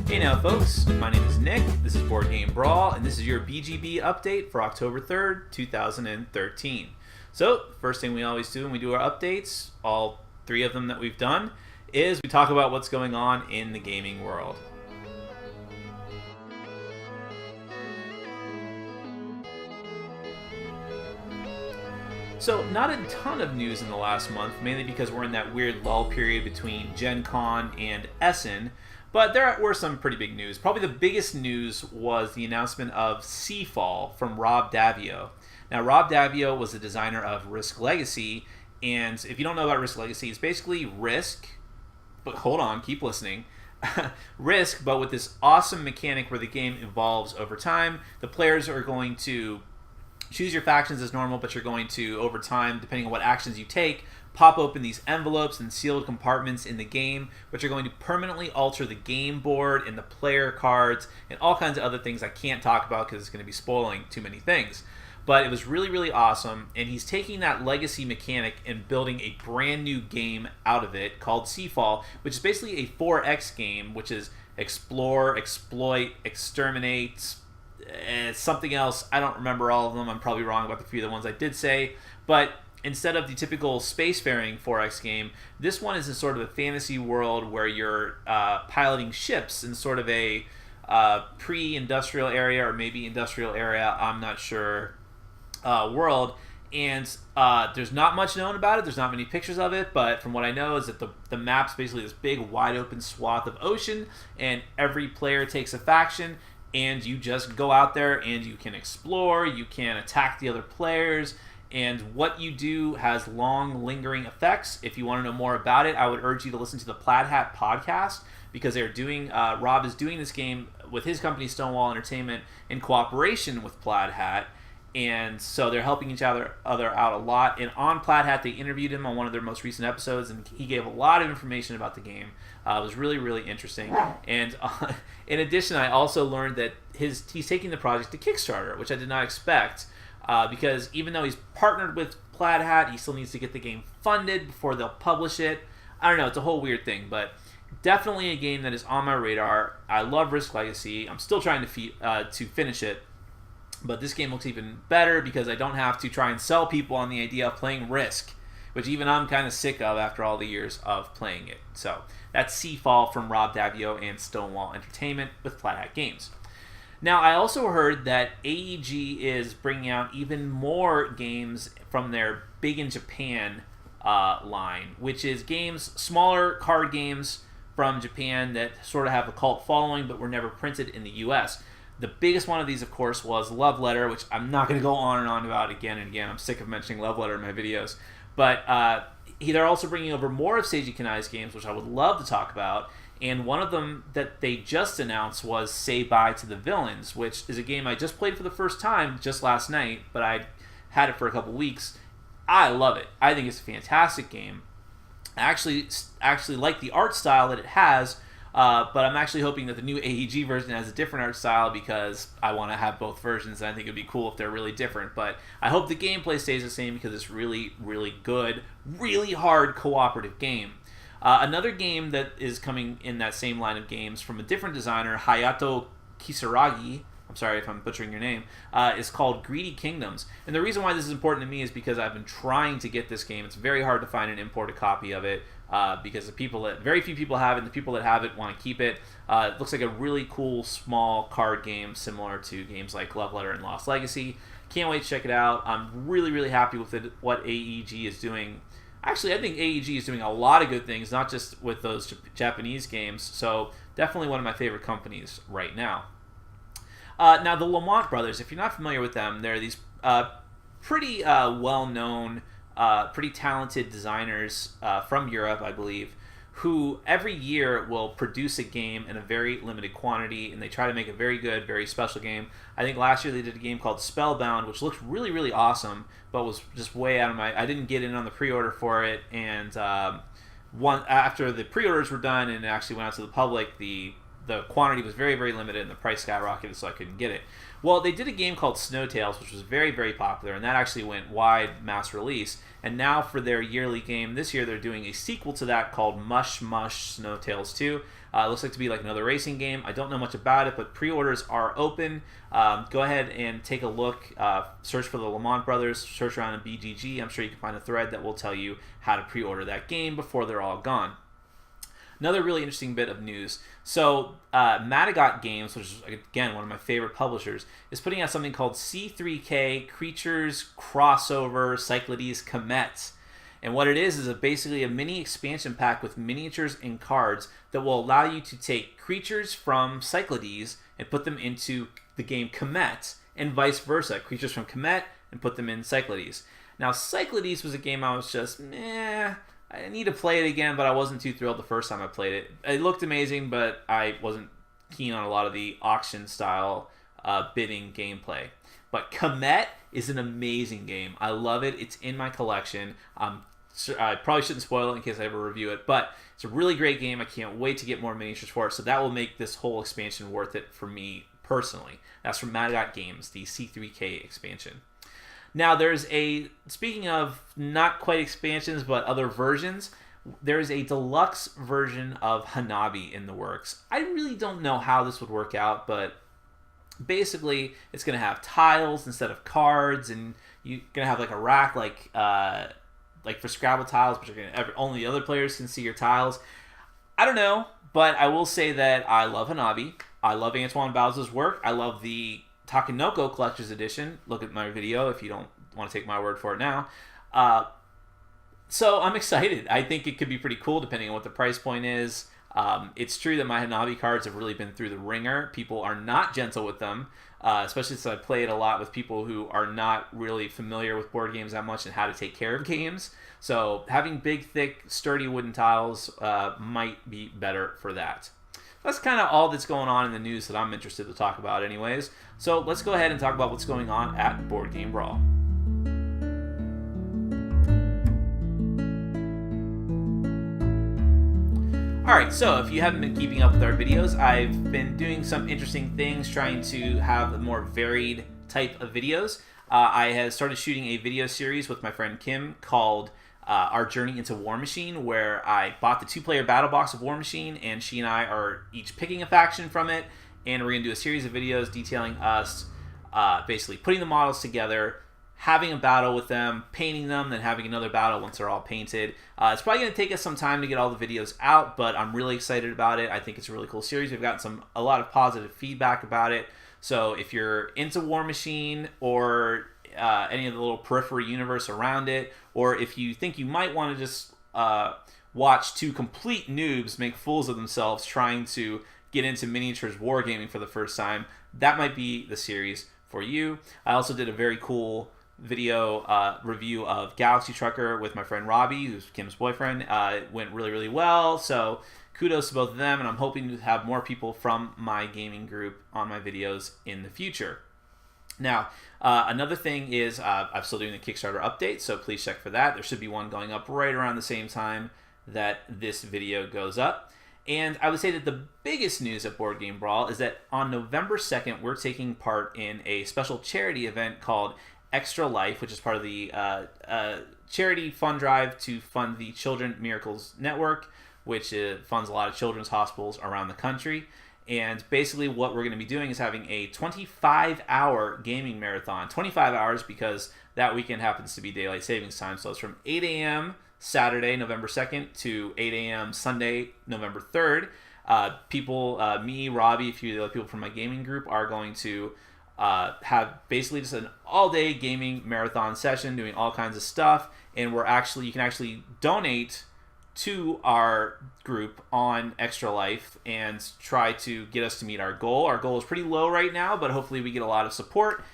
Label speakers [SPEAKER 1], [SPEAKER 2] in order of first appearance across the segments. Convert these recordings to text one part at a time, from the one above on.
[SPEAKER 1] Hey now folks, my name is Nick, this is Board Game Brawl, and this is your BGB update for October 3rd, 2013. So, first thing we always do when we do our updates, all three of them that we've done, is we talk about what's going on in the gaming world. So, not a ton of news in the last month, mainly because we're in that weird lull period between Gen Con and Essen, but there were some pretty big news. Probably the biggest news was the announcement of Seafall from Rob Daviau. Now, Rob Daviau was the designer of Risk Legacy, and if you don't know about Risk Legacy, it's basically Risk, but hold on, keep listening. Risk, but with this awesome mechanic where the game evolves over time. The players are going to choose your factions as normal, but you're going to, over time, depending on what actions you take, pop open these envelopes and sealed compartments in the game, which are going to permanently alter the game board and the player cards and all kinds of other things I can't talk about because it's going to be spoiling too many things. But it was really, really awesome, and he's taking that legacy mechanic and building a brand new game out of it called Seafall, which is basically a 4X game, which is explore, exploit, exterminate, something else. I don't remember all of them. I'm probably wrong about the few of the ones I did say, but instead of the typical spacefaring 4X game, this one is in sort of a fantasy world where you're piloting ships in sort of a pre-industrial area or maybe industrial area, I'm not sure, world. And there's not much known about it. There's not many pictures of it, but from what I know is that the map's basically this big wide open swath of ocean, and every player takes a faction, and you just go out there and you can explore, you can attack the other players, and what you do has long, lingering effects. If you want to know more about it, I would urge you to listen to the Plaid Hat podcast, because they're doing, Rob is doing this game with his company Stonewall Entertainment in cooperation with Plaid Hat, and so they're helping each other out a lot. And on Plaid Hat, they interviewed him on one of their most recent episodes, and he gave a lot of information about the game. It was really, really interesting. And in addition, I also learned that he's taking the project to Kickstarter, which I did not expect, because even though he's partnered with Plaid Hat, he still needs to get the game funded before they'll publish it. I don't know, it's a whole weird thing, but definitely a game that is on my radar. I love Risk Legacy. I'm still trying to finish it, but this game looks even better because I don't have to try and sell people on the idea of playing Risk, which even I'm kind of sick of after all the years of playing it. So that's Seafall from Rob Daviau and Stonewall Entertainment with Plaid Hat Games. Now, I also heard that AEG is bringing out even more games from their Big in Japan line, which is games, smaller card games from Japan that sort of have a cult following but were never printed in the US. The biggest one of these, of course, was Love Letter, which I'm not going to go on and on about again and again. I'm sick of mentioning Love Letter in my videos. But they're also bringing over more of Seiji Kanai's games, which I would love to talk about. And one of them that they just announced was Say Bye to the Villains, which is a game I just played for the first time just last night, but I had it for a couple weeks. I love it. I think it's a fantastic game. I actually like the art style that it has, but I'm actually hoping that the new AEG version has a different art style because I want to have both versions, and I think it would be cool if they're really different. But I hope the gameplay stays the same because it's really, really good, really hard cooperative game. Another game that is coming in that same line of games from a different designer, Hayato Kisaragi, I'm sorry if I'm butchering your name, is called Greedy Kingdoms. And the reason why this is important to me is because I've been trying to get this game. It's very hard to find an imported copy of it because very few people have it, and the people that have it want to keep it. It looks like a really cool, small card game similar to games like Love Letter and Lost Legacy. Can't wait to check it out. I'm really, really happy with what AEG is doing. Actually, I think AEG is doing a lot of good things, not just with those Japanese games. So definitely one of my favorite companies right now. Now, the Lamont brothers, if you're not familiar with them, they're these pretty well-known, pretty talented designers from Europe, I believe, who every year will produce a game in a very limited quantity, and they try to make a very good, very special game. I think last year they did a game called Spellbound, which looked really, really awesome, but was just way out of I didn't get in on the pre-order for it, and after the pre-orders were done and it actually went out to the public, the the quantity was very, very limited and the price skyrocketed, so I couldn't get it. Well, they did a game called Snowtails, which was very, very popular, and that actually went wide mass release. And now for their yearly game this year, they're doing a sequel to that called Mush Mush Snowtails 2. It looks like to be like another racing game. I don't know much about it, but pre-orders are open. Go ahead and take a look. Search for the Lamont Brothers. Search around in BGG. I'm sure you can find a thread that will tell you how to pre-order that game before they're all gone. Another really interesting bit of news. So, Madagot Games, which is, again, one of my favorite publishers, is putting out something called C3K Creatures Crossover Cyclades Comet. And what it is basically a mini expansion pack with miniatures and cards that will allow you to take creatures from Cyclades and put them into the game Comet, and vice versa. Creatures from Comet and put them in Cyclades. Now, Cyclades was a game I was just, I need to play it again, but I wasn't too thrilled the first time I played it. It looked amazing, but I wasn't keen on a lot of the auction-style bidding gameplay. But Comet is an amazing game. I love it. It's in my collection. I probably shouldn't spoil it in case I ever review it, but it's a really great game. I can't wait to get more miniatures for it, so that will make this whole expansion worth it for me personally. That's from Madagot Games, the C3K expansion. Now, speaking of not quite expansions, but other versions, there's a deluxe version of Hanabi in the works. I really don't know how this would work out, but basically, it's going to have tiles instead of cards, and you're going to have like a rack, like for Scrabble tiles, but only the other players can see your tiles. I don't know, but I will say that I love Hanabi. I love Antoine Bowles' work. I love the Takenoko Collector's Edition. Look at my video if you don't want to take my word for it now. So I'm excited. I think it could be pretty cool depending on what the price point is. It's true that my Hanabi cards have really been through the ringer. People are not gentle with them, especially since I play it a lot with people who are not really familiar with board games that much and how to take care of games. So having big, thick, sturdy wooden tiles might be better for that. That's kind of all that's going on in the news that I'm interested to talk about anyways. So let's go ahead and talk about what's going on at Board Game Brawl. Alright, so if you haven't been keeping up with our videos, I've been doing some interesting things, trying to have a more varied type of videos. I have started shooting a video series with my friend Kim called Our Journey into War Machine, where I bought the 2-player battle box of War Machine, and she and I are each picking a faction from it, and we're going to do a series of videos detailing us basically putting the models together, having a battle with them, painting them, then having another battle once they're all painted. It's probably going to take us some time to get all the videos out, but I'm really excited about it. I think it's a really cool series. We've gotten a lot of positive feedback about it. So if you're into War Machine or any of the little periphery universe around it, or if you think you might want to just watch two complete noobs make fools of themselves trying to get into miniatures wargaming for the first time, that might be the series for you. I also did a very cool video review of Galaxy Trucker with my friend Robbie, who's Kim's boyfriend. It went really, really well, so kudos to both of them, and I'm hoping to have more people from my gaming group on my videos in the future. Now, another thing is I'm still doing the Kickstarter update, so please check for that. There should be one going up right around the same time that this video goes up. And I would say that the biggest news at Board Game Brawl is that on November 2nd, we're taking part in a special charity event called Extra Life, which is part of the charity fund drive to fund the Children Miracles Network, which funds a lot of children's hospitals around the country. And basically what we're going to be doing is having a 25-hour gaming marathon. 25 hours because that weekend happens to be daylight savings time. So it's from 8 a.m. Saturday, November 2nd to 8 a.m. Sunday, November 3rd. Me, Robbie, a few of the other people from my gaming group are going to have basically just an all-day gaming marathon session doing all kinds of stuff. And you can actually donate to our group on Extra Life and try to get us to meet our goal. Our goal is pretty low right now, but hopefully we get a lot of support.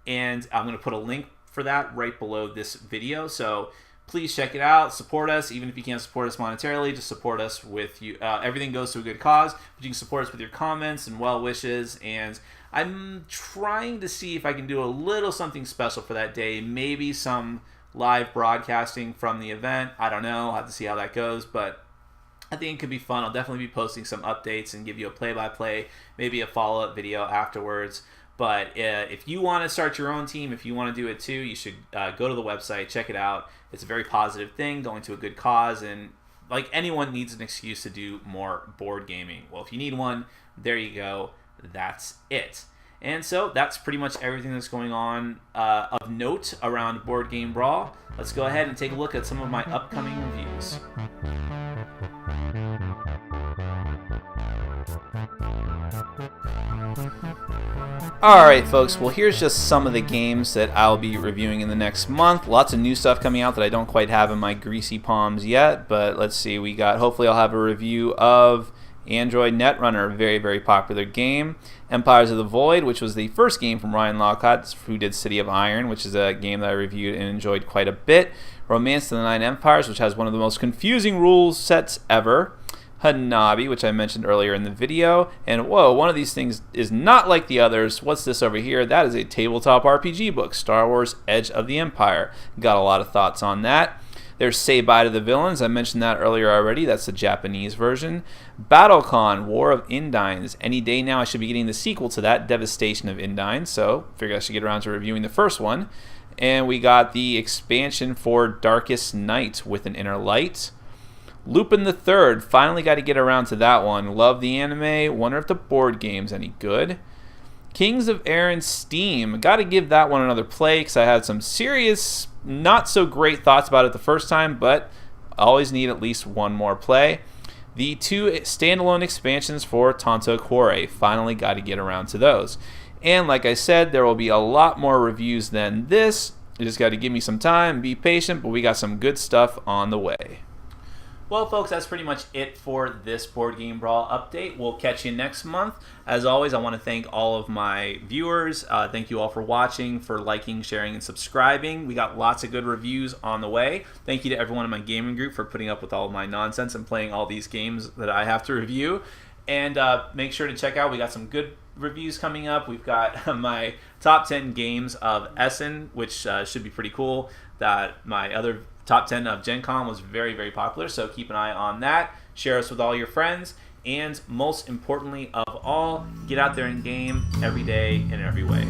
[SPEAKER 1] And I'm going to put a link for that right below this video. So please check it out. Support us. Even if you can't support us monetarily, just support us with you. Everything goes to a good cause, but you can support us with your comments and well wishes. And I'm trying to see if I can do a little something special for that day. Maybe some live broadcasting from the event. I don't know. I'll have to see how that goes. But I think it could be fun. I'll definitely be posting some updates and give you a play-by-play, maybe a follow-up video afterwards. But if you want to start your own team, if you want to do it too, you should go to the website, check it out. It's a very positive thing, going to a good cause, and like anyone needs an excuse to do more board gaming. Well, if you need one, there you go. That's it. And so that's pretty much everything that's going on of note around Board Game Brawl. Let's go ahead and take a look at some of my upcoming reviews. Alright folks, well here's just some of the games that I'll be reviewing in the next month. Lots of new stuff coming out that I don't quite have in my greasy palms yet, but let's see, hopefully I'll have a review of Android Netrunner, a very, very popular game. Empires of the Void, which was the first game from Ryan Lockhart, who did City of Iron, which is a game that I reviewed and enjoyed quite a bit. Romance to the Nine Empires, which has one of the most confusing rules sets ever. Hanabi, which I mentioned earlier in the video. And whoa, one of these things is not like the others. What's this over here? That is a tabletop RPG book, Star Wars Edge of the Empire. Got a lot of thoughts on that. There's Say Bye to the Villains. I mentioned that earlier already. That's the Japanese version. BattleCon, War of Indines. Any day now I should be getting the sequel to that, Devastation of Indines. So figure I should get around to reviewing the first one. And we got the expansion for Darkest Night with an Inner Light. Lupin the Third, finally got to get around to that one. Love the anime, wonder if the board game's any good. Kings of Aaron Steam, got to give that one another play because I had some serious, not so great thoughts about it the first time, but I always need at least one more play. The 2 standalone expansions for Tanto Cuore, finally got to get around to those. And like I said, there will be a lot more reviews than this. You just got to give me some time, be patient, but we got some good stuff on the way. Well, folks, that's pretty much it for this Board Game Brawl update. We'll catch you next month. As always, I want to thank all of my viewers. Thank you all for watching, for liking, sharing, and subscribing. We got lots of good reviews on the way. Thank you to everyone in my gaming group for putting up with all of my nonsense and playing all these games that I have to review. And make sure to check out, we got some good reviews coming up. We've got my top 10 games of Essen, which should be pretty cool. That my other top 10 of Gen Con was very, very popular, so keep an eye on that. Share us with all your friends, and most importantly of all, get out there and game every day in every way.